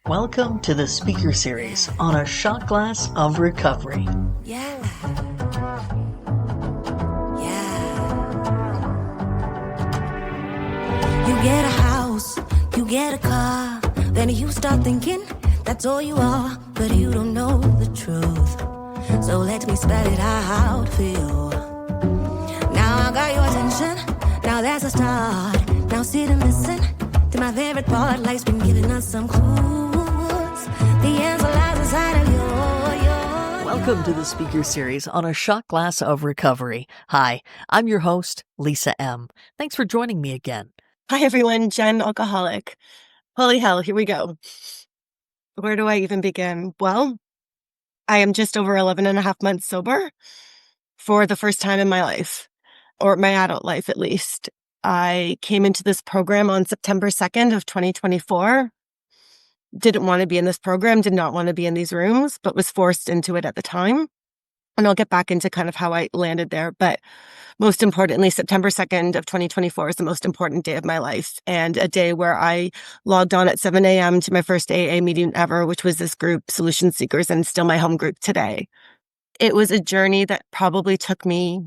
Welcome to the speaker series on a shot glass of recovery. Yeah. You get a house, you get a car, then you start thinking that's all you are, but you don't know the truth. So let me spell it out for you. Now I got your attention, now there's a start. Now sit and listen to my favorite part. Life's been giving us some clues. The answer lies inside of your. Welcome to the speaker series on a shot glass of recovery. Hi, I'm your host, Lisa M. Thanks for joining me again. Hi everyone, Jenn, alcoholic. Holy hell, here we go. Where do I even begin? Well, I am just over 11 and a half months sober for the first time in my life, or my adult life at least. I came into this program on September 2nd of 2024. Didn't want to be in this program, did not want to be in these rooms, but was forced into it at the time. And I'll get back into kind of how I landed there. But most importantly, September 2nd of 2024 is the most important day of my life, and a day where I logged on at 7 a.m. to my first AA meeting ever, which was this group, Solution Seekers, and still my home group today. It was a journey that probably took me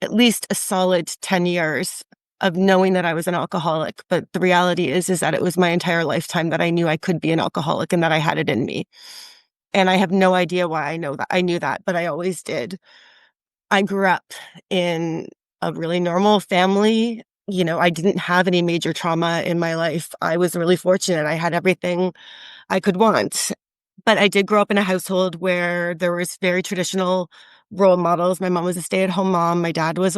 at least a solid 10 years of knowing that I was an alcoholic. But the reality is that it was my entire lifetime that I knew I could be an alcoholic and that I had it in me. And I have no idea why I knew that, but I always did. I grew up in a really normal family. You know, I didn't have any major trauma in my life. I was really fortunate. I had everything I could want. But I did grow up in a household where there was very traditional role models. My mom was a stay-at-home mom. My dad was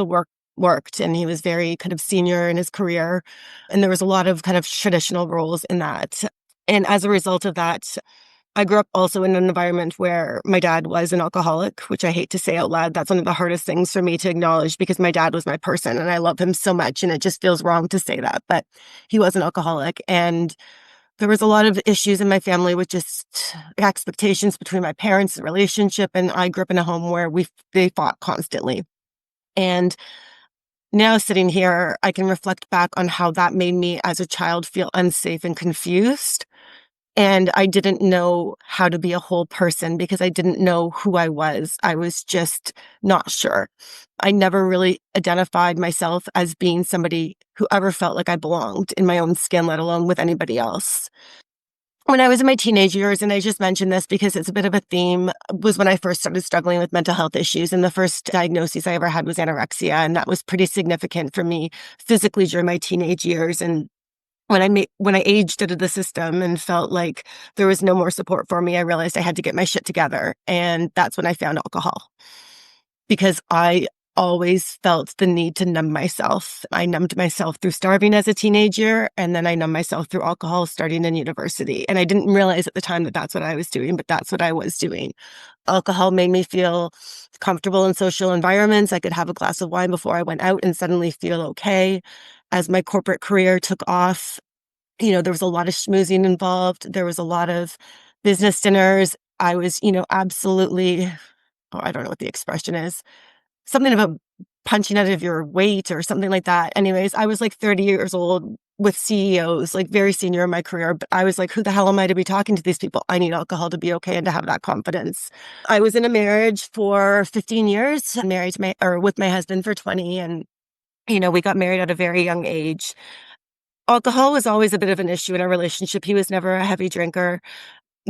worked, and he was very kind of senior in his career. And there was a lot of kind of traditional roles in that. And as a result of that, I grew up also in an environment where my dad was an alcoholic, which I hate to say out loud. That's one of the hardest things for me to acknowledge, because my dad was my person and I love him so much, and it just feels wrong to say that. But he was an alcoholic, and there was a lot of issues in my family with just expectations between my parents, the relationship, and I grew up in a home where they fought constantly. And now sitting here, I can reflect back on how that made me as a child feel unsafe and confused. And I didn't know how to be a whole person because I didn't know who I was. I was just not sure. I never really identified myself as being somebody who ever felt like I belonged in my own skin, let alone with anybody else. When I was in my teenage years, and I just mentioned this because it's a bit of a theme, was when I first started struggling with mental health issues. And the first diagnosis I ever had was anorexia. And that was pretty significant for me physically during my teenage years. And when I aged out of the system and felt like there was no more support for me, I realized I had to get my shit together. And that's when I found alcohol, because I always felt the need to numb myself. I numbed myself through starving as a teenager, and then I numbed myself through alcohol starting in university. And I didn't realize at the time that that's what I was doing, but that's what I was doing. Alcohol made me feel comfortable in social environments. I could have a glass of wine before I went out and suddenly feel okay. As my corporate career took off, you know, there was a lot of schmoozing involved. There was a lot of business dinners. I was, absolutely, I don't know what the expression is, something about punching out of your weight or something like that. Anyways, I was like 30 years old with CEOs, like very senior in my career. But I was like, who the hell am I to be talking to these people? I need alcohol to be okay and to have that confidence. I was in a marriage for 15 years, married with my husband for 20. And, we got married at a very young age. Alcohol was always a bit of an issue in our relationship. He was never a heavy drinker,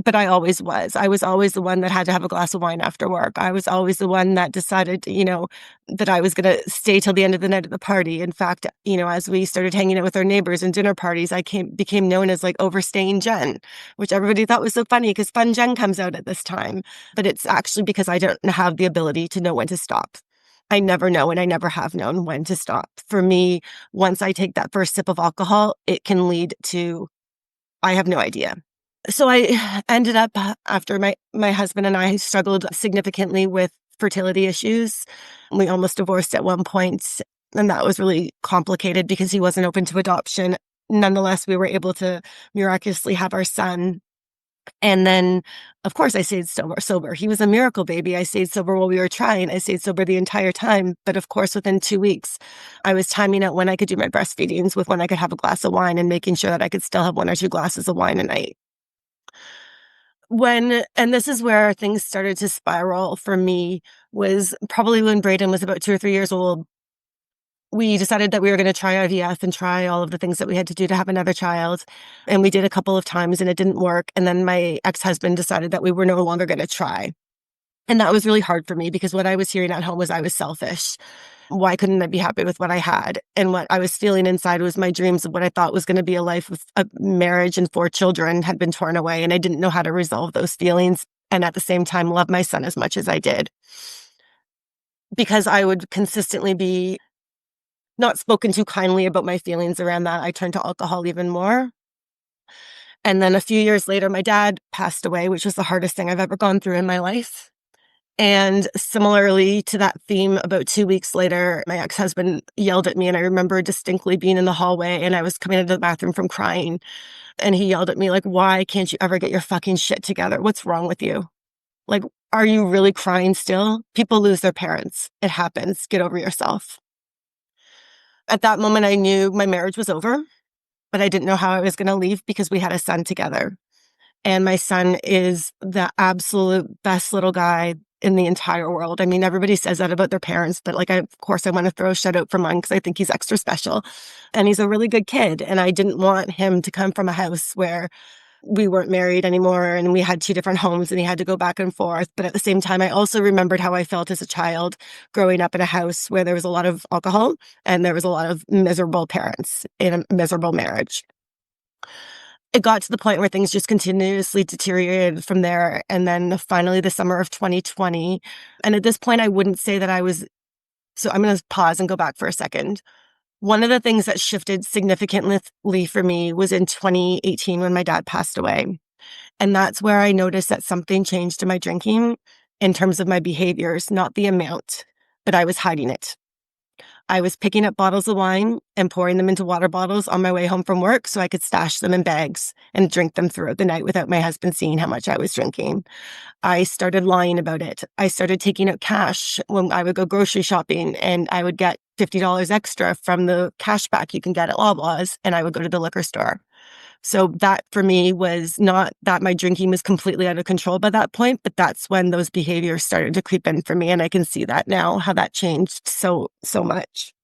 but I always was. I was always the one that had to have a glass of wine after work. I was always the one that decided, that I was going to stay till the end of the night at the party. In fact, as we started hanging out with our neighbors and dinner parties, I became known as like overstaying Jenn, which everybody thought was so funny because Fun Jenn comes out at this time. But it's actually because I don't have the ability to know when to stop. I never know, and I never have known when to stop. For me, once I take that first sip of alcohol, it can lead to, I have no idea. So I ended up, after my husband and I struggled significantly with fertility issues. We almost divorced at one point, and that was really complicated because he wasn't open to adoption. Nonetheless, we were able to miraculously have our son. And then, of course, I stayed sober. He was a miracle baby. I stayed sober while we were trying. I stayed sober the entire time. But of course, within 2 weeks, I was timing out when I could do my breastfeedings with when I could have a glass of wine and making sure that I could still have 1 or 2 glasses of wine a night. And this is where things started to spiral for me, was probably when Brayden was about 2 or 3 years old. We decided that we were gonna try IVF and try all of the things that we had to do to have another child, and we did a couple of times, and it didn't work, and then my ex-husband decided that we were no longer gonna try, and that was really hard for me because what I was hearing at home was I was selfish. Why couldn't I be happy with what I had? And what I was feeling inside was my dreams of what I thought was gonna be a life with a marriage and 4 children had been torn away, and I didn't know how to resolve those feelings, and at the same time, love my son as much as I did. Because I would consistently be not spoken too kindly about my feelings around that, I turned to alcohol even more. And then a few years later, my dad passed away, which was the hardest thing I've ever gone through in my life. And similarly to that theme, about 2 weeks later, my ex-husband yelled at me, and I remember distinctly being in the hallway, and I was coming out of the bathroom from crying, and he yelled at me like, "Why can't you ever get your fucking shit together? What's wrong with you? Like, are you really crying still? People lose their parents. It happens. Get over yourself." At that moment, I knew my marriage was over, but I didn't know how I was gonna leave because we had a son together. And my son is the absolute best little guy in the entire world. I mean, everybody says that about their parents, but like, of course, I want to throw a shout out for mine because I think he's extra special. And he's a really good kid. And I didn't want him to come from a house where we weren't married anymore and we had 2 different homes and he had to go back and forth. But at the same time, I also remembered how I felt as a child growing up in a house where there was a lot of alcohol and there was a lot of miserable parents in a miserable marriage. It got to the point where things just continuously deteriorated from there. And then finally, the summer of 2020. And at this point, I wouldn't say that I was. So I'm going to pause and go back for a second. One of the things that shifted significantly for me was in 2018 when my dad passed away. And that's where I noticed that something changed in my drinking in terms of my behaviors, not the amount, but I was hiding it. I was picking up bottles of wine and pouring them into water bottles on my way home from work so I could stash them in bags and drink them throughout the night without my husband seeing how much I was drinking. I started lying about it. I started taking out cash when I would go grocery shopping, and I would get $50 extra from the cash back you can get at Loblaws, and I would go to the liquor store. So that for me was not that my drinking was completely out of control by that point, but that's when those behaviors started to creep in for me. And I can see that now, how that changed so much.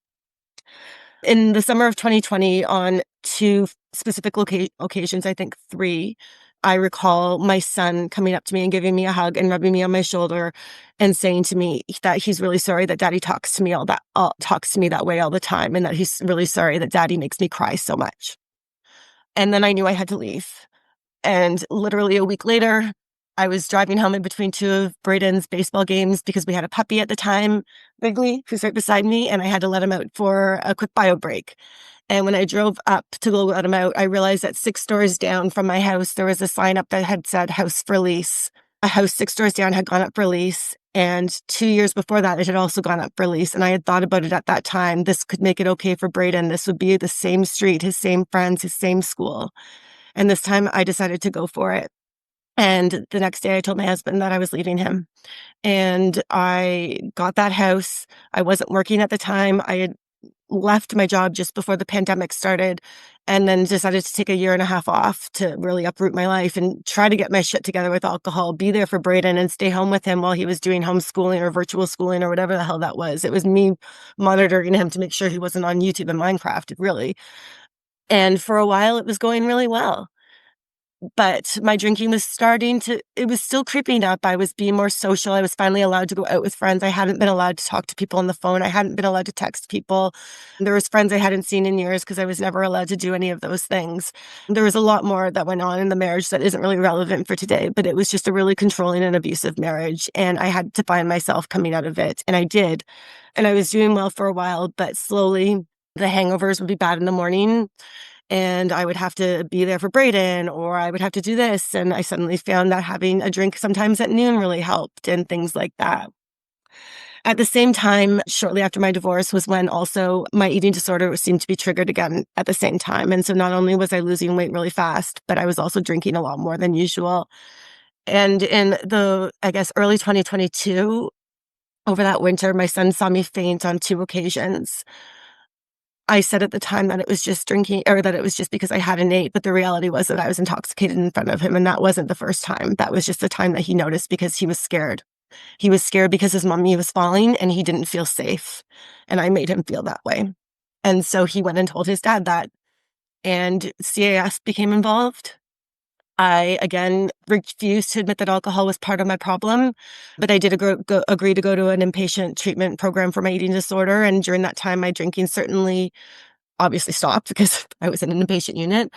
In the summer of 2020, on 2 specific occasions, I think 3, I recall my son coming up to me and giving me a hug and rubbing me on my shoulder and saying to me that he's really sorry that daddy talks to me that way all the time, and that he's really sorry that daddy makes me cry so much. And then I knew I had to leave. And literally a week later, I was driving home in between 2 of Brayden's baseball games because we had a puppy at the time, Wrigley, who's right beside me, and I had to let him out for a quick bio break. And when I drove up to go let him out, I realized that 6 doors down from my house, there was a sign up that had said house for lease. A house 6 doors down had gone up for lease. And 2 years before that, it had also gone up for lease. And I had thought about it at that time. This could make it okay for Brayden. This would be the same street, his same friends, his same school. And this time I decided to go for it. And the next day I told my husband that I was leaving him. And I got that house. I wasn't working at the time. I had left my job just before the pandemic started, and then decided to take a year and a half off to really uproot my life and try to get my shit together with alcohol, be there for Brayden and stay home with him while he was doing homeschooling or virtual schooling or whatever the hell that was. It was me monitoring him to make sure he wasn't on YouTube and Minecraft, really. And for a while it was going really well. But my drinking was it was still creeping up. I was being more social. I was finally allowed to go out with friends. I hadn't been allowed to talk to people on the phone. I hadn't been allowed to text people. There was friends I hadn't seen in years because I was never allowed to do any of those things. There was a lot more that went on in the marriage that isn't really relevant for today, but it was just a really controlling and abusive marriage. And I had to find myself coming out of it. And I did. And I was doing well for a while, but slowly the hangovers would be bad in the morning. And I would have to be there for Brayden, or I would have to do this. And I suddenly found that having a drink sometimes at noon really helped and things like that. At the same time, shortly after my divorce was when also my eating disorder seemed to be triggered again at the same time. And so not only was I losing weight really fast, but I was also drinking a lot more than usual. And in I guess, early 2022, over that winter, my son saw me faint on 2 occasions. I said at the time that it was just drinking, or that it was just because I had an 8, but the reality was that I was intoxicated in front of him, and that wasn't the first time. That was just the time that he noticed because he was scared. He was scared because his mommy was falling and he didn't feel safe, and I made him feel that way. And so he went and told his dad that, and CAS became involved. I, again, refused to admit that alcohol was part of my problem, but I did agree to go to an inpatient treatment program for my eating disorder, and during that time, my drinking certainly obviously stopped because I was in an inpatient unit.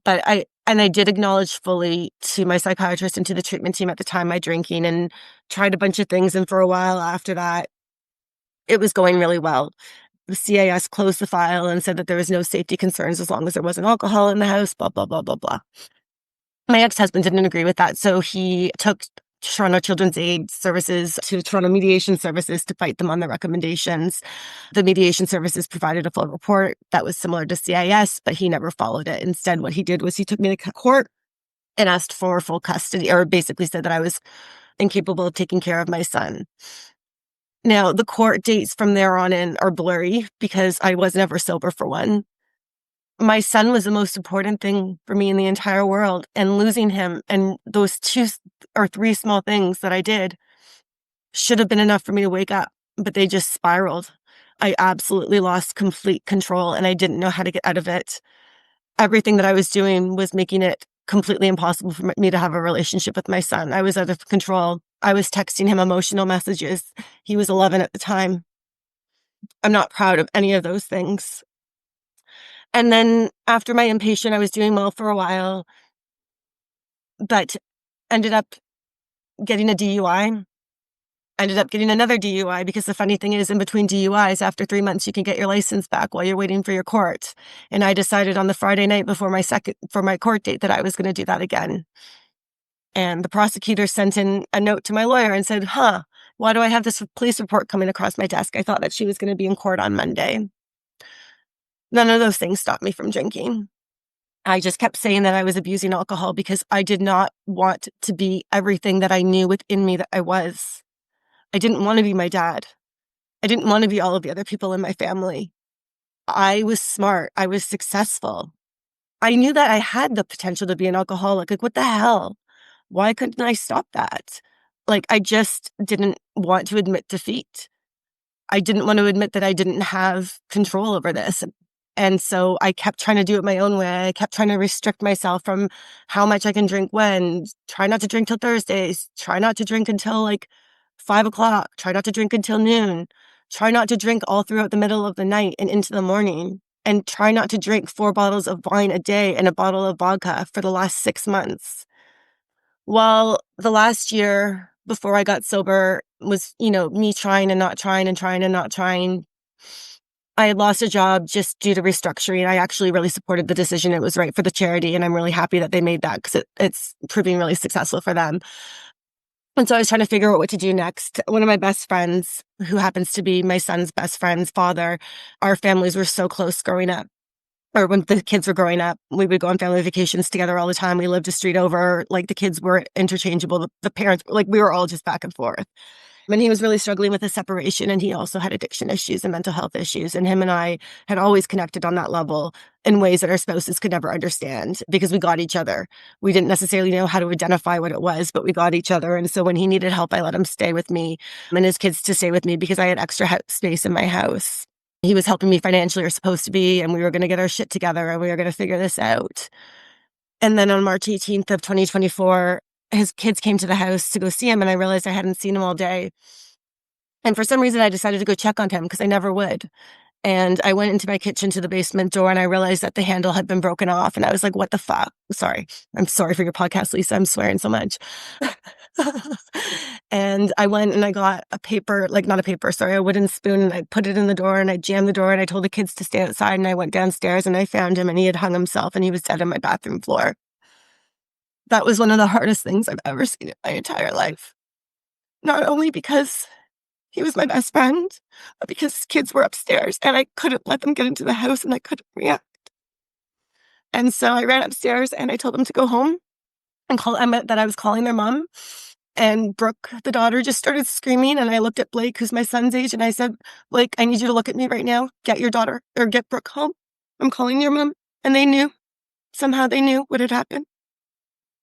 But I did acknowledge fully to my psychiatrist and to the treatment team at the time my drinking, and tried a bunch of things, and for a while after that, it was going really well. The CAS closed the file and said that there was no safety concerns as long as there wasn't alcohol in the house, blah, blah, blah, blah, blah. My ex-husband didn't agree with that, so he took Toronto Children's Aid Services to Toronto Mediation Services to fight them on their recommendations. The mediation services provided a full report that was similar to CIS, but he never followed it. Instead, what he did was he took me to court and asked for full custody, or basically said that I was incapable of taking care of my son. Now, the court dates from there on in are blurry because I was never sober, for one. My son was the most important thing for me in the entire world, and losing him and those 2 or 3 small things that I did should have been enough for me to wake up, but they just spiraled. I absolutely lost complete control, and I didn't know how to get out of it. Everything that I was doing was making it completely impossible for me to have a relationship with my son. I was out of control. I was texting him emotional messages. He was 11 at the time. I'm not proud of any of those things. And then after my inpatient, I was doing well for a while, but ended up getting a DUI. Ended up getting another DUI because the funny thing is, in between DUIs, after 3 months, you can get your license back while you're waiting for your court. And I decided on the Friday night before my court date that I was going to do that again. And the prosecutor sent in a note to my lawyer and said, why do I have this police report coming across my desk? I thought that she was going to be in court on Monday. None of those things stopped me from drinking. I just kept saying that I was abusing alcohol because I did not want to be everything that I knew within me that I was. I didn't want to be my dad. I didn't want to be all of the other people in my family. I was smart. I was successful. I knew that I had the potential to be an alcoholic. Like, what the hell? Why couldn't I stop that? Like, I just didn't want to admit defeat. I didn't want to admit that I didn't have control over this. And so I kept trying to do it my own way. I kept trying to restrict myself from how much I can drink when. Try not to drink till Thursdays. Try not to drink until like 5 o'clock. Try not to drink until noon. Try not to drink all throughout the middle of the night and into the morning. And try not to drink 4 bottles of wine a day and a bottle of vodka for the last 6 months. Well, the last year before I got sober was, me trying and not trying and trying and not trying. I had lost a job just due to restructuring. I actually really supported the decision. It was right for the charity, and I'm really happy that they made that because it's proving really successful for them. And so I was trying to figure out what to do next. One of my best friends, who happens to be my son's best friend's father, our families were so close growing up. Or when the kids were growing up, we would go on family vacations together all the time. We lived a street over. Like, the kids were interchangeable. The parents, like, we were all just back and forth. And he was really struggling with a separation, and he also had addiction issues and mental health issues. And him and I had always connected on that level in ways that our spouses could never understand because we got each other. We didn't necessarily know how to identify what it was, but we got each other. And so when he needed help, I let him stay with me and his kids to stay with me because I had extra space in my house. He was helping me financially, or supposed to be, and we were going to get our shit together and we were going to figure this out. And then on March 18th of 2024, his kids came to the house to go see him, and I realized I hadn't seen him all day. And for some reason, I decided to go check on him because I never would. And I went into my kitchen to the basement door, and I realized that the handle had been broken off. And I was like, what the fuck? Sorry. I'm sorry for your podcast, Lisa. I'm swearing so much. And I went and I got a wooden spoon, and I put it in the door, and I jammed the door, and I told the kids to stay outside, and I went downstairs and I found him, and he had hung himself, and he was dead on my bathroom floor. That was one of the hardest things I've ever seen in my entire life. Not only because he was my best friend, but because his kids were upstairs and I couldn't let them get into the house and I couldn't react. And so I ran upstairs and I told them to go home and that I was calling their mom. And Brooke, the daughter, just started screaming. And I looked at Blake, who's my son's age, and I said, Blake, I need you to look at me right now. Get your daughter or get Brooke home. I'm calling your mom. And they knew. Somehow they knew what had happened.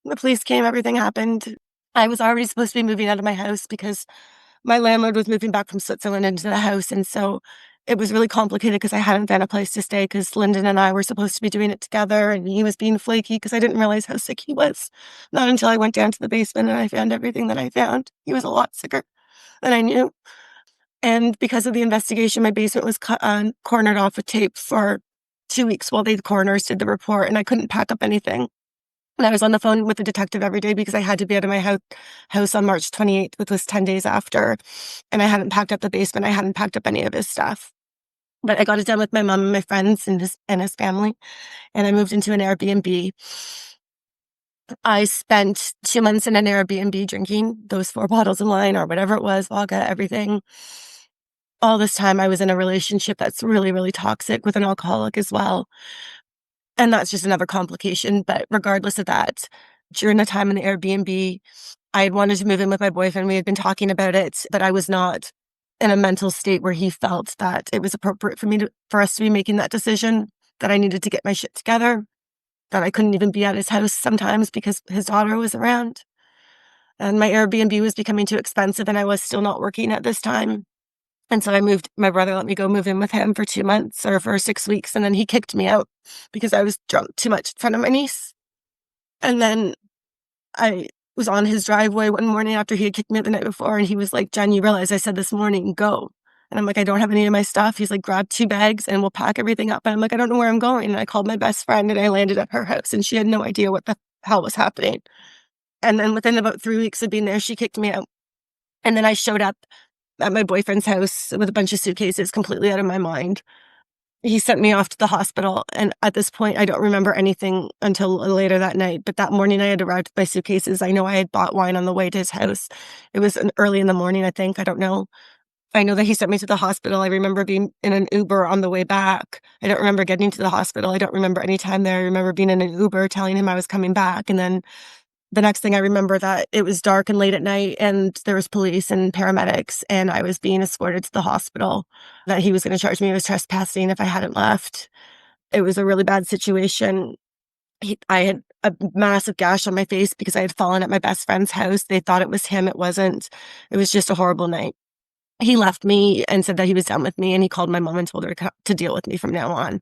The police came, everything happened. I was already supposed to be moving out of my house because my landlord was moving back from Switzerland into the house. And so it was really complicated because I hadn't found a place to stay because Lyndon and I were supposed to be doing it together. And he was being flaky because I didn't realize how sick he was. Not until I went down to the basement and I found everything that I found. He was a lot sicker than I knew. And because of the investigation, my basement was cornered off with tape for 2 weeks while the coroners did the report. And I couldn't pack up anything. And I was on the phone with the detective every day because I had to be out of my house on March 28th, which was 10 days after. And I hadn't packed up the basement. I hadn't packed up any of his stuff. But I got it done with my mom and my friends and his family. And I moved into an Airbnb. I spent 2 months in an Airbnb drinking those 4 bottles of wine or whatever it was, vodka, everything. All this time I was in a relationship that's really, really toxic with an alcoholic as well. And that's just another complication. But regardless of that, during the time in the Airbnb, I had wanted to move in with my boyfriend. We had been talking about it, but I was not in a mental state where he felt that it was appropriate for us to be making that decision, that I needed to get my shit together, that I couldn't even be at his house sometimes because his daughter was around. And my Airbnb was becoming too expensive and I was still not working at this time. And so my brother let me go move in with him for 2 months or for 6 weeks. And then he kicked me out because I was drunk too much in front of my niece. And then I was on his driveway one morning after he had kicked me out the night before. And he was like, Jen, you realize I said this morning, go. And I'm like, I don't have any of my stuff. He's like, grab 2 bags and we'll pack everything up. And I'm like, I don't know where I'm going. And I called my best friend and I landed at her house and she had no idea what the hell was happening. And then within about 3 weeks of being there, she kicked me out. And then I showed up at my boyfriend's house with a bunch of suitcases completely out of my mind. He sent me off to the hospital. And at this point, I don't remember anything until later that night. But that morning I had arrived with my suitcases. I know I had bought wine on the way to his house. It was early in the morning, I think. I don't know. I know that he sent me to the hospital. I remember being in an Uber on the way back. I don't remember getting to the hospital. I don't remember any time there. I remember being in an Uber telling him I was coming back. And then the next thing I remember that it was dark and late at night and there was police and paramedics and I was being escorted to the hospital, that he was going to charge me with trespassing if I hadn't left. It was a really bad situation. I had a massive gash on my face because I had fallen at my best friend's house. They thought it was him. It wasn't. It was just a horrible night. He left me and said that he was done with me and he called my mom and told her to deal with me from now on.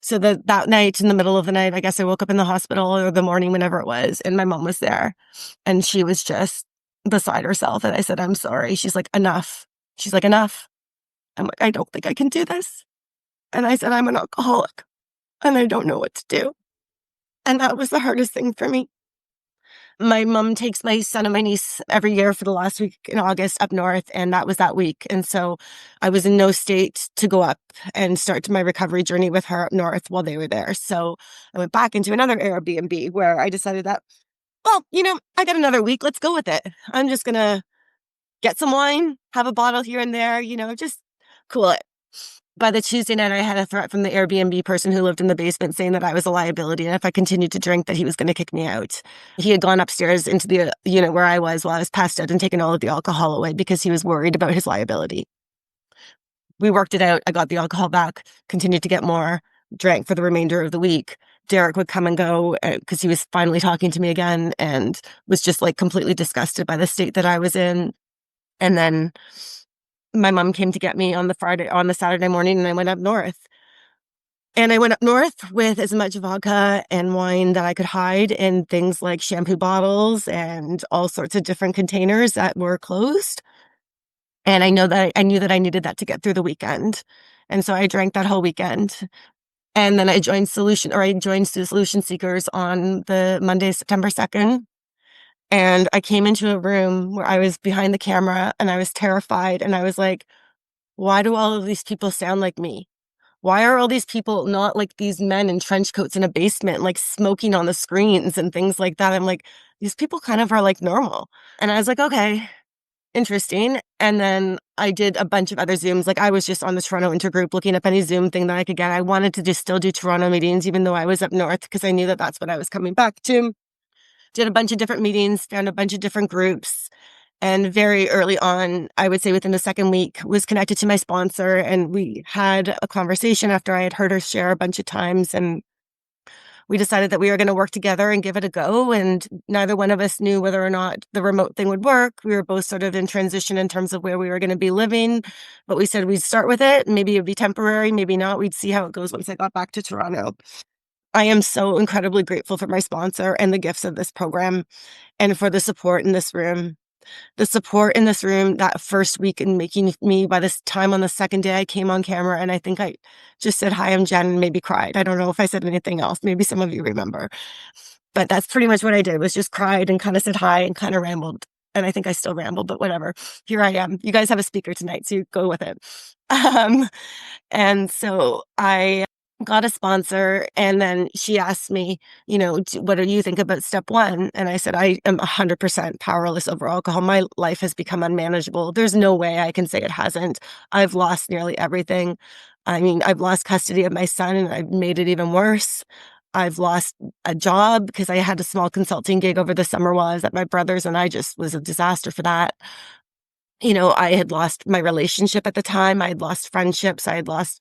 So that night, in the middle of the night, I guess I woke up in the hospital or the morning, whenever it was, and my mom was there. And she was just beside herself. And I said, I'm sorry. She's like, enough. She's like, enough. I'm like, I don't think I can do this. And I said, I'm an alcoholic and I don't know what to do. And that was the hardest thing for me. My mom takes my son and my niece every year for the last week in August up north, and that was that week. And so I was in no state to go up and start my recovery journey with her up north while they were there. So I went back into another Airbnb where I decided that, well, I got another week. Let's go with it. I'm just going to get some wine, have a bottle here and there, just cool it. By the Tuesday night, I had a threat from the Airbnb person who lived in the basement saying that I was a liability and if I continued to drink that he was going to kick me out. He had gone upstairs into the unit where I was while I was passed out and taken all of the alcohol away because he was worried about his liability. We worked it out. I got the alcohol back, continued to get more, drank for the remainder of the week. Derek would come and go because he was finally talking to me again and was just like completely disgusted by the state that I was in. And then my mom came to get me on the Saturday morning and I went up north. And I went up north with as much vodka and wine that I could hide in things like shampoo bottles and all sorts of different containers that were closed. And I knew that I needed that to get through the weekend. And so I drank that whole weekend. And then I joined Solution Seekers on the Monday, September 2nd. And I came into a room where I was behind the camera and I was terrified. And I was like, why do all of these people sound like me? Why are all these people not like these men in trench coats in a basement, like smoking on the screens and things like that? I'm like, these people kind of are like normal. And I was like, okay, interesting. And then I did a bunch of other Zooms. Like I was just on the Toronto intergroup looking up any Zoom thing that I could get. I wanted to just still do Toronto meetings, even though I was up north, because I knew that that's what I was coming back to. Did a bunch of different meetings, found a bunch of different groups. And very early on, I would say within the second week, was connected to my sponsor, and we had a conversation after I had heard her share a bunch of times, and we decided that we were going to work together and give it a go. And neither one of us knew whether or not the remote thing would work. We were both sort of in transition in terms of where we were going to be living, but we said we'd start with it. Maybe it'd be temporary, maybe not. We'd see how it goes once I got back to Toronto. I am so incredibly grateful for my sponsor and the gifts of this program and for the support in this room. The support in this room that first week in making me, by this time on the second day I came on camera, and I think I just said, "Hi, I'm Jenn," and maybe cried. I don't know if I said anything else. Maybe some of you remember. But that's pretty much what I did, was just cried and kind of said hi and kind of rambled. And I think I still ramble, but whatever. Here I am. You guys have a speaker tonight, so you go with it. Um, and so I got a sponsor, and then she asked me, what do you think about step one? And I said, I am 100% powerless over alcohol. My life has become unmanageable. There's no way I can say it hasn't. I've lost nearly everything. I mean, I've lost custody of my son, and I've made it even worse. I've lost a job because I had a small consulting gig over the summer while I was at my brother's, and I just was a disaster for that. I had lost my relationship at the time. I had lost friendships. I had lost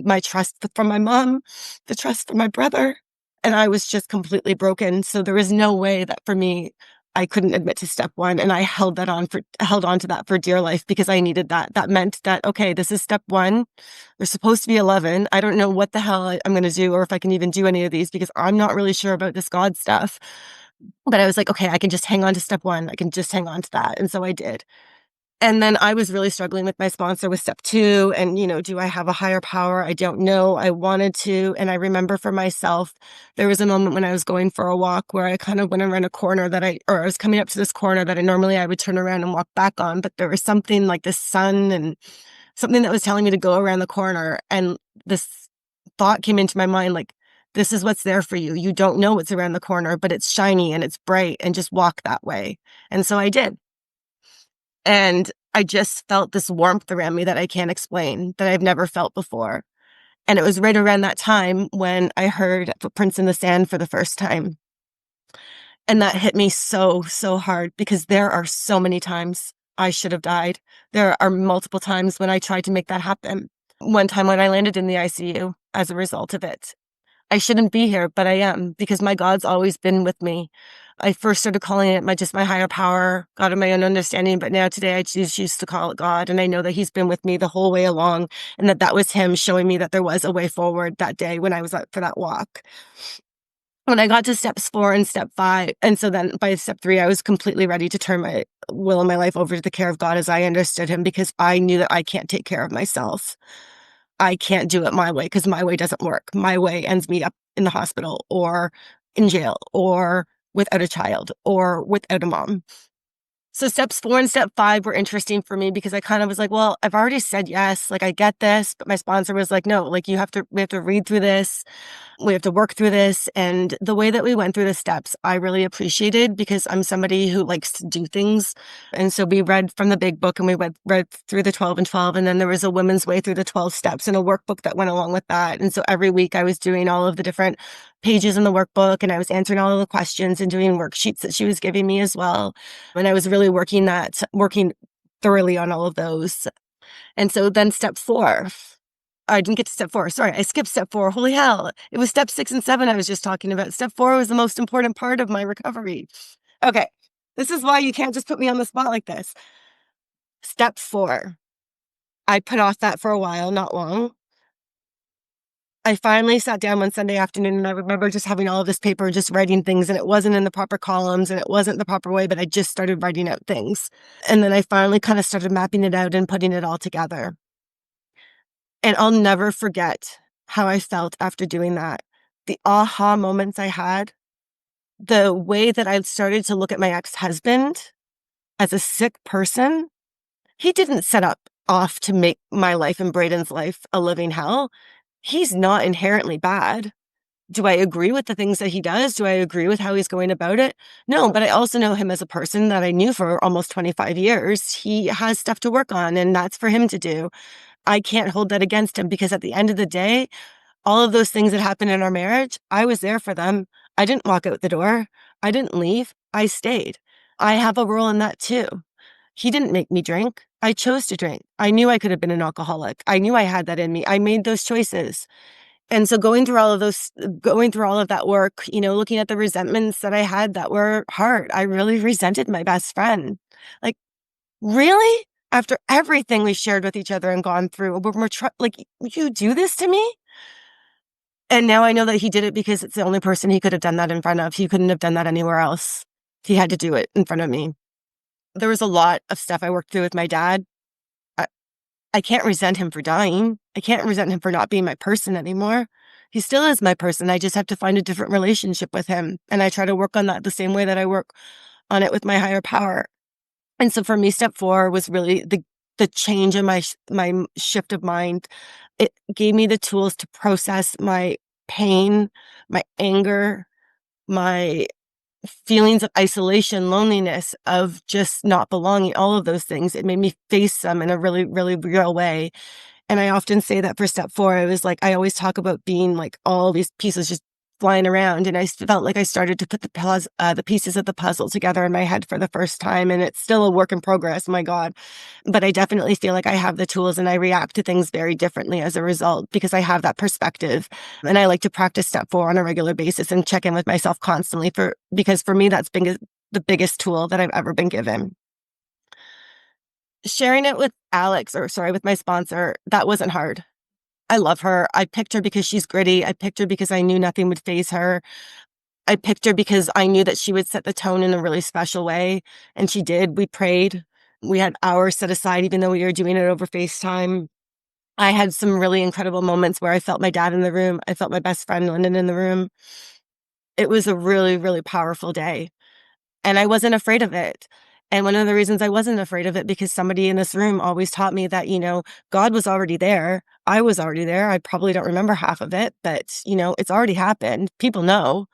my trust from my mom, the trust from my brother, and I was just completely broken. So there was no way that for me, I couldn't admit to step one. And I held on to that for dear life because I needed that. That meant that, okay, this is step one. There's supposed to be 11. I don't know what the hell I'm going to do, or if I can even do any of these, because I'm not really sure about this God stuff. But I was like, okay, I can just hang on to step one. I can just hang on to that. And so I did. And then I was really struggling with my sponsor with step two. And, do I have a higher power? I don't know. I wanted to. And I remember for myself, there was a moment when I was going for a walk where I kind of went around a corner or I was coming up to this corner that I would turn around and walk back on. But there was something like the sun and something that was telling me to go around the corner. And this thought came into my mind, like, this is what's there for you. You don't know what's around the corner, but it's shiny and it's bright, and just walk that way. And so I did. And I just felt this warmth around me that I can't explain, that I've never felt before. And it was right around that time when I heard footprints in the sand for the first time. And that hit me so, so hard, because there are so many times I should have died. There are multiple times when I tried to make that happen. One time when I landed in the ICU as a result of it. I shouldn't be here, but I am, because my God's always been with me. I first started calling it my higher power, God of my own understanding, but now today I choose to call it God. And I know that he's been with me the whole way along, and that was him showing me that there was a way forward that day when I was out for that walk. When I got to steps 4 and step 5, and so then by step 3, I was completely ready to turn my will and my life over to the care of God as I understood him, because I knew that I can't take care of myself. I can't do it my way, because my way doesn't work. My way ends me up in the hospital or in jail or without a child or without a mom. So steps 4 and step 5 were interesting for me, because I kind of was like, well, I've already said yes. Like, I get this. But my sponsor was like, no, like, we have to read through this. We have to work through this. And the way that we went through the steps, I really appreciated, because I'm somebody who likes to do things. And so we read from the big book, and we read through the 12 and 12. And then there was a women's way through the 12 steps and a workbook that went along with that. And so every week I was doing all of the different pages in the workbook, and I was answering all of the questions and doing worksheets that she was giving me as well. And I was really working thoroughly on all of those. And so then step 4. I didn't get to step 4. Sorry, I skipped step 4. Holy hell. It was step 6 and 7 I was just talking about. Step 4 was the most important part of my recovery. Okay, this is why you can't just put me on the spot like this. Step 4. I put off that for a while, not long. I finally sat down one Sunday afternoon, and I remember just having all of this paper and just writing things, and it wasn't in the proper columns and it wasn't the proper way, but I just started writing out things. And then I finally kind of started mapping it out and putting it all together. And I'll never forget how I felt after doing that. The aha moments I had, the way that I started to look at my ex-husband as a sick person. He didn't set off to make my life and Braden's life a living hell. He's not inherently bad. Do I agree with the things that he does? Do I agree with how he's going about it? No, but I also know him as a person that I knew for almost 25 years. He has stuff to work on, and that's for him to do. I can't hold that against him, because at the end of the day, all of those things that happened in our marriage, I was there for them. I didn't walk out the door. I didn't leave. I stayed. I have a role in that too. He didn't make me drink. I chose to drink. I knew I could have been an alcoholic. I knew I had that in me. I made those choices. And so going through all of that work, looking at the resentments that I had that were hard, I really resented my best friend. Like, really? After everything we shared with each other and gone through, like, you do this to me? And now I know that he did it because it's the only person he could have done that in front of. He couldn't have done that anywhere else. He had to do it in front of me. There was a lot of stuff I worked through with my dad. I can't resent him for dying. I can't resent him for not being my person anymore. He still is my person. I just have to find a different relationship with him. And I try to work on that the same way that I work on it with my higher power. And so for me, step 4 was really the change in my shift of mind. It gave me the tools to process my pain, my anger, my feelings of isolation, loneliness, of just not belonging, all of those things. It made me face them in a really, really real way. And I often say that for step 4, it was like, I always talk about being like all these pieces just flying around. And I felt like I started to put the pieces of the puzzle together in my head for the first time. And it's still a work in progress, my God. But I definitely feel like I have the tools and I react to things very differently as a result because I have that perspective. And I like to practice step 4 on a regular basis and check in with myself constantly because for me, that's been the biggest tool that I've ever been given. Sharing it with with my sponsor, that wasn't hard. I love her. I picked her because she's gritty. I picked her because I knew nothing would faze her. I picked her because I knew that she would set the tone in a really special way. And she did. We prayed. We had hours set aside, even though we were doing it over FaceTime. I had some really incredible moments where I felt my dad in the room. I felt my best friend, Lyndon, in the room. It was a really, really powerful day. And I wasn't afraid of it. And one of the reasons I wasn't afraid of it, because somebody in this room always taught me that, God was already there. I was already there. I probably don't remember half of it, but, it's already happened. People know.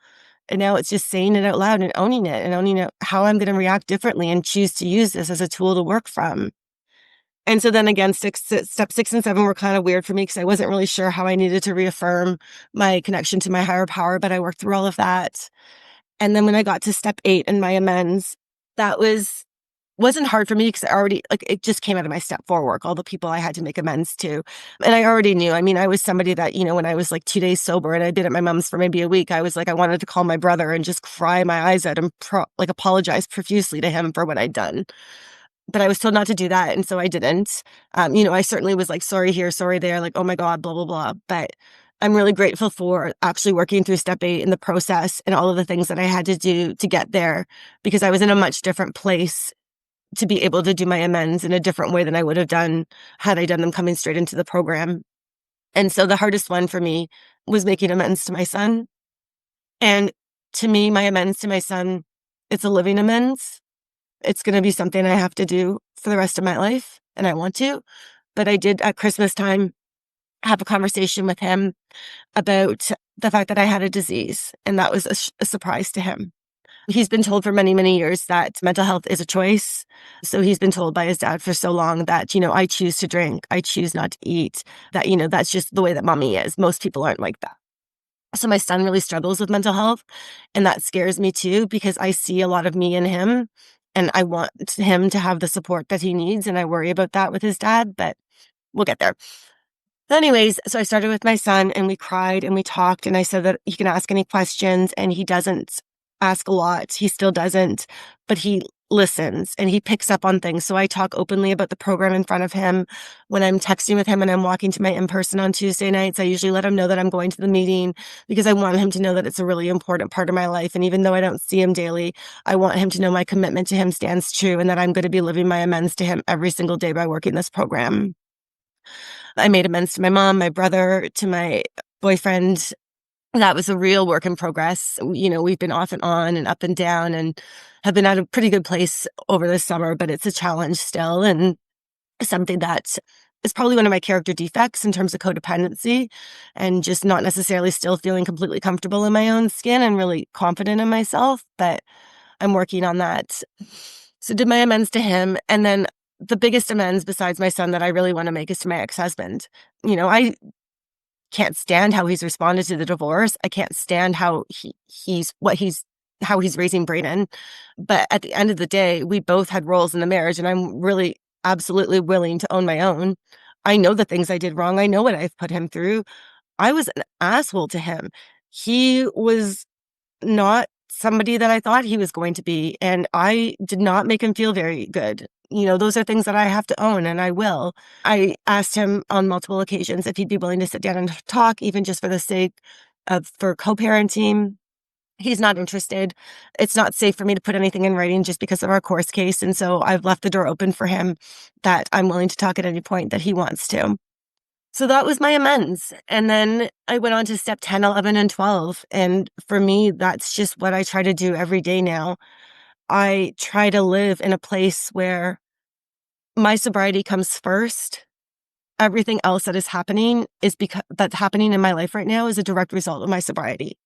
And now it's just saying it out loud and owning it, how I'm going to react differently and choose to use this as a tool to work from. And so then again, step 6 and 7 were kind of weird for me because I wasn't really sure how I needed to reaffirm my connection to my higher power, but I worked through all of that. And then when I got to step 8 and my amends, that wasn't hard for me because it just came out of my step 4 work, all the people I had to make amends to. And I already knew. I mean, I was somebody that, when I was like 2 days sober and I'd been at my mom's for maybe a week, I was like, I wanted to call my brother and just cry my eyes out and apologize profusely to him for what I'd done. But I was told not to do that. And so I didn't. I certainly was like, sorry here, sorry there, like, oh my God, blah, blah, blah. But I'm really grateful for actually working through step 8 in the process and all of the things that I had to do to get there, because I was in a much different place to be able to do my amends in a different way than I would have done had I done them coming straight into the program. And so the hardest one for me was making amends to my son. And to me, my amends to my son, it's a living amends. It's going to be something I have to do for the rest of my life, and I want to. But I did at Christmas time have a conversation with him about the fact that I had a disease, and that was a surprise to him. He's been told for many, many years that mental health is a choice. So he's been told by his dad for so long that, I choose to drink, I choose not to eat, that, that's just the way that mommy is. Most people aren't like that. So my son really struggles with mental health, and that scares me too, because I see a lot of me in him, and I want him to have the support that he needs, and I worry about that with his dad, but we'll get there. Anyways, so I started with my son and we cried and we talked, and I said that he can ask any questions, and he doesn't ask a lot. He still doesn't, but he listens and he picks up on things. So I talk openly about the program in front of him. When I'm texting with him and I'm walking to my in-person on Tuesday nights, I usually let him know that I'm going to the meeting, because I want him to know that it's a really important part of my life. And even though I don't see him daily, I want him to know my commitment to him stands true, and that I'm going to be living my amends to him every single day by working this program. I made amends to my mom, my brother, to my boyfriend. That was a real work in progress. We've been off and on and up and down and have been at a pretty good place over the summer, but it's a challenge still, and something that is probably one of my character defects in terms of codependency, and just not necessarily still feeling completely comfortable in my own skin and really confident in myself, but I'm working on that. So did my amends to him, and then the biggest amends besides my son that I really want to make is to my ex-husband. I can't stand how he's responded to the divorce. I can't stand how he's how he's raising Brayden. But at the end of the day, we both had roles in the marriage, and I'm really absolutely willing to own my own. I know the things I did wrong. I know what I've put him through. I was an asshole to him. He was not somebody that I thought he was going to be, and I did not make him feel very good. Those are things that I have to own, and I will. I asked him on multiple occasions if he'd be willing to sit down and talk, even just for the sake of for co-parenting. He's not interested. It's not safe for me to put anything in writing just because of our course case, and so I've left the door open for him that I'm willing to talk at any point that he wants to. So that was my amends. And then I went on to step 10, 11, and 12. And for me, that's just what I try to do every day now. I try to live in a place where my sobriety comes first. Everything else that is happening that's happening in my life right now is a direct result of my sobriety.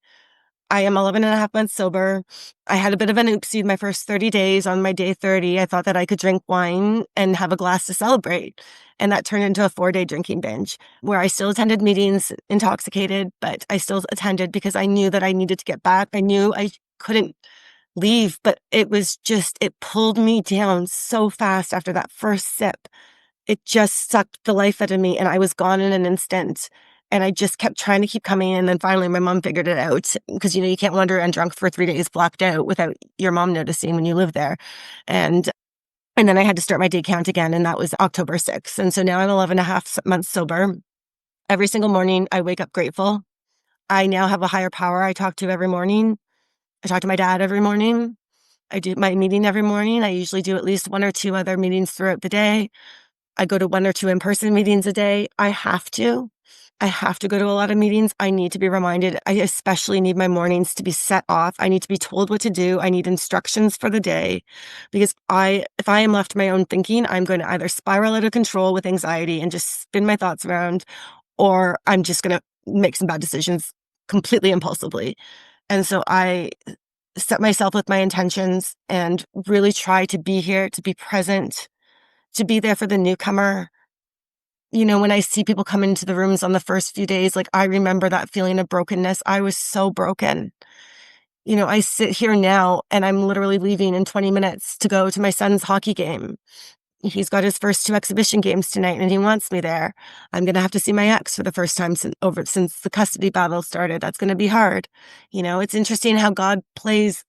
I am 11 and a half months sober. I had a bit of an oopsie my first 30 days. On my day 30, I thought that I could drink wine and have a glass to celebrate. And that turned into a 4-day drinking binge where I still attended meetings intoxicated, but I still attended because I knew that I needed to get back. I knew I couldn't leave, but it pulled me down so fast after that first sip. It just sucked the life out of me, and I was gone in an instant. And I just kept trying to keep coming. And then finally my mom figured it out because, you can't wander and drunk for 3 days blacked out without your mom noticing when you live there. And then I had to start my day count again. And that was October 6th. And so now I'm 11 and a half months sober. Every single morning I wake up grateful. I now have a higher power I talk to every morning. I talk to my dad every morning. I do my meeting every morning. I usually do at least 1 or 2 other meetings throughout the day. I go to 1 or 2 in-person meetings a day. I have to go to a lot of meetings. I need to be reminded. I especially need my mornings to be set off. I need to be told what to do. I need instructions for the day because if I am left to my own thinking, I'm going to either spiral out of control with anxiety and just spin my thoughts around, or I'm just going to make some bad decisions completely impulsively. And so I set myself with my intentions and really try to be here, to be present, to be there for the newcomer. When I see people come into the rooms on the first few days, like I remember that feeling of brokenness. I was so broken. I sit here now and I'm literally leaving in 20 minutes to go to my son's hockey game. He's got his first 2 exhibition games tonight and he wants me there. I'm going to have to see my ex for the first time since the custody battle started. That's going to be hard. It's interesting how God plays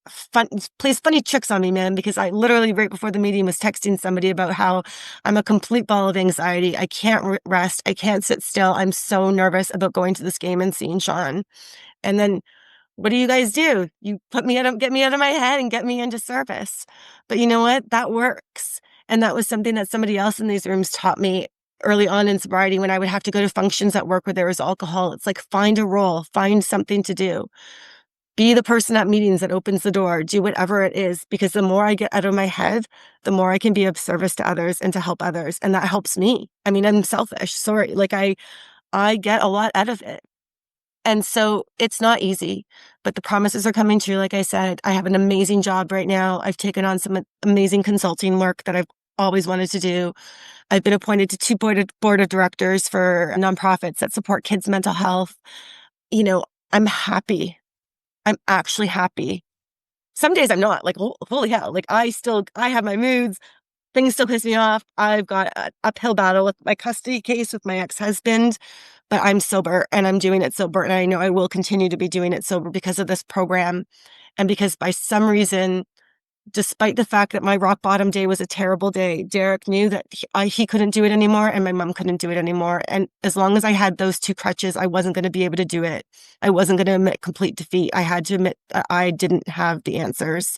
funny tricks on me, man, because I literally right before the meeting was texting somebody about how I'm a complete ball of anxiety. I can't rest. I can't sit still. I'm so nervous about going to this game and seeing Journe. And then what do you guys do? You get me out of my head and get me into service. But you know what? That works. And that was something that somebody else in these rooms taught me early on in sobriety when I would have to go to functions at work where there was alcohol. It's like, find a role, find something to do. Be the person at meetings that opens the door, do whatever it is, because the more I get out of my head, the more I can be of service to others and to help others. And that helps me. I mean, I'm selfish. Sorry. Like I get a lot out of it. And so it's not easy, but the promises are coming true. Like I said, I have an amazing job right now. I've taken on some amazing consulting work that I've always wanted to do. I've been appointed to 2 board of directors for nonprofits that support kids' mental health. I'm happy. I'm actually happy. Some days I'm not, like, holy hell. Like I have my moods. Things still piss me off. I've got an uphill battle with my custody case with my ex-husband, but I'm sober and I'm doing it sober. And I know I will continue to be doing it sober because of this program. And because by some reason, despite the fact that my rock bottom day was a terrible day, Derek knew that he couldn't do it anymore and my mom couldn't do it anymore. And as long as I had those 2 crutches, I wasn't going to be able to do it. I wasn't going to admit complete defeat. I had to admit that I didn't have the answers,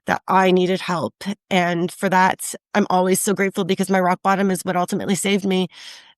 that I needed help. And for that, I'm always so grateful because my rock bottom is what ultimately saved me.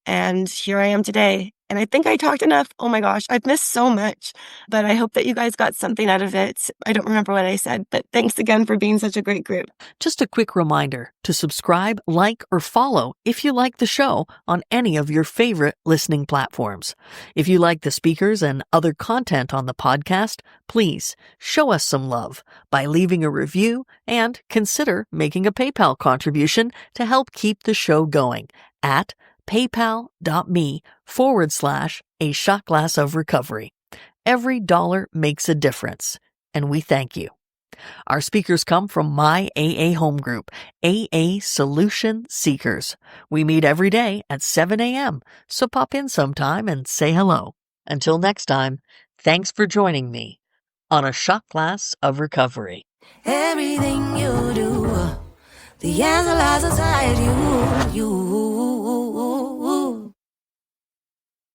And here I am today. And I think I talked enough. Oh my gosh, I've missed so much, but I hope that you guys got something out of it. I don't remember what I said, but thanks again for being such a great group. Just a quick reminder to subscribe, like, or follow if you like the show on any of your favorite listening platforms. If you like the speakers and other content on the podcast, please show us some love by leaving a review and consider making a PayPal contribution to help keep the show going at paypal.me/a shot glass of recovery. Every dollar makes a difference. and we thank you. Our speakers come from my AA home group, AA Solution Seekers. We meet every day at 7 a.m., so pop in sometime and say hello. Until next time, thanks for joining me on a shot glass of recovery. Everything you do, the answer lies inside